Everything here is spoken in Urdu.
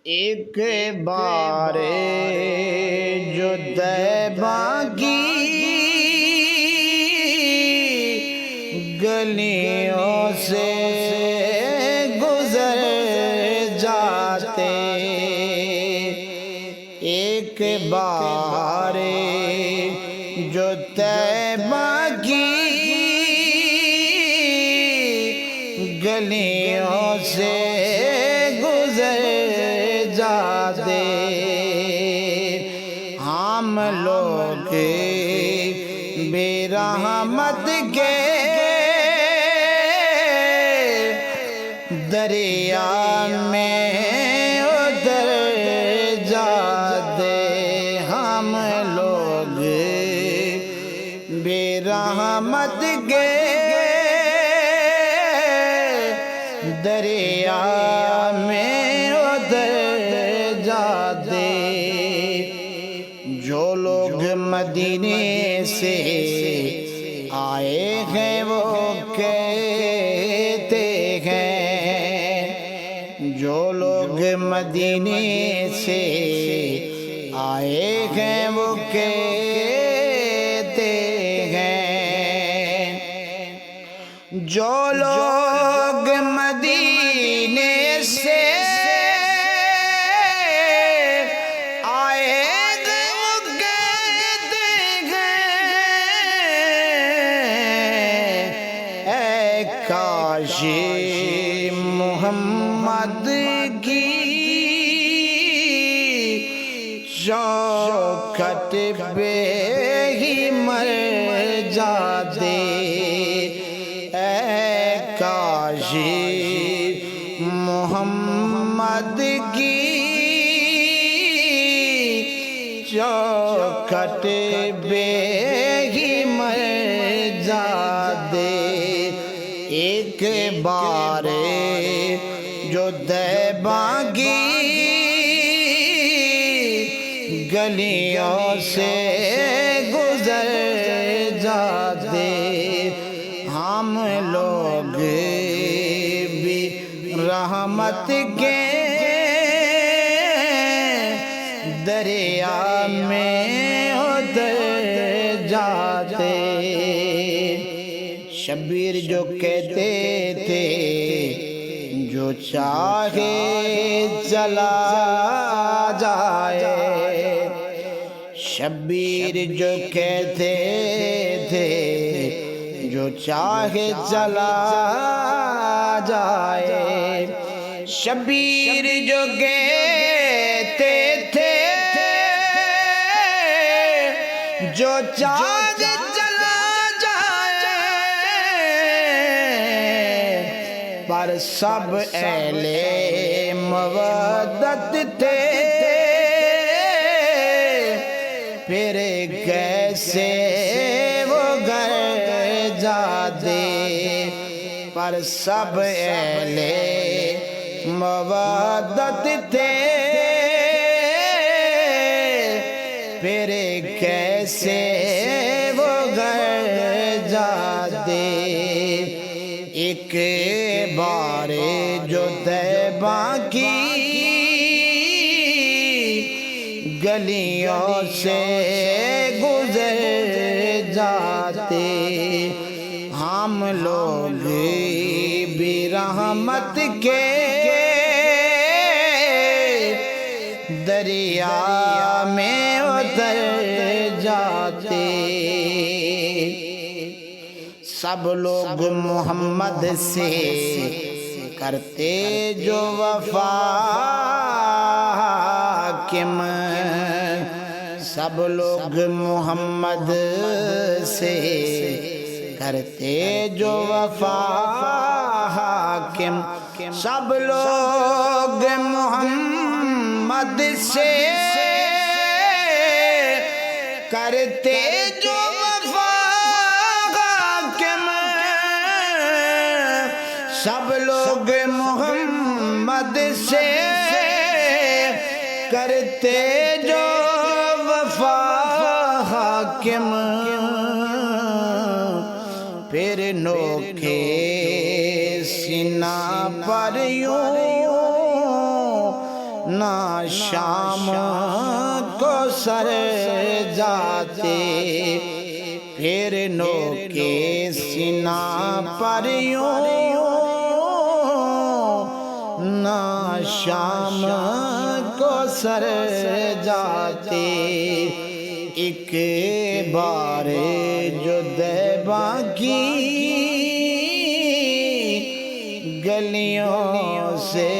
ایک بار جو طیبہ کی گلیوں سے گزر جاتے، ایک بار جو طیبہ کی گلیوں سے گزر جاتے، ہم لوگ بے رحمت کے دریا میں اتر جاتے، ہم لوگ بے رحمت کے دریا میں اتر جاتے۔ جو لوگ مدینے سے آئے ہیں وہ کہتے ہیں، جو لوگ مدینے سے آئے ہیں وہ کہتے ہیں، جو لوگ مدینے سے کاش محمد کی شوکت پہ ہی مر جاتے، اے کاش محمد کی شوکت پہ ہی مر جاتے۔ ایک بار جو طیبہ کی گلیوں سے گزر جاتے، ہم لوگ بھی رحمت کے دریا میں اتر جاتے۔ شبیر جو کہتے تھے جو چاہے چلا جائے، شبیر جو کہتے تھے جو چاہے چلا جائے، شبیر جو کہتے تھے جو چاہے پر سب اہل مودت تھے، پھر کیسے وہ گھر جاتے، پر سب اہل مودت تھے، پھر کیسے وہ گھر جاتے۔ ایک بار جو طیبہ کی گلیوں سے گزر جاتے، ہم لوگ بھی رحمت کے دریا میں اتر جاتے۔ سب لوگ محمد سے کرتے جو وفا حاکم، سب لوگ محمد سے کرتے جو وفا حاکم، سب لوگ محمد سے کرتے جو سب لوگ محمد سے کرتے جو وفا حاکم، پھر نوکے سینہ پر یوں نہ شام کو سر جاتے پھر نوکے سینہ پر یوں نہ شام کو سر جاتے ایک بار جو دیبا کی گلیوں سے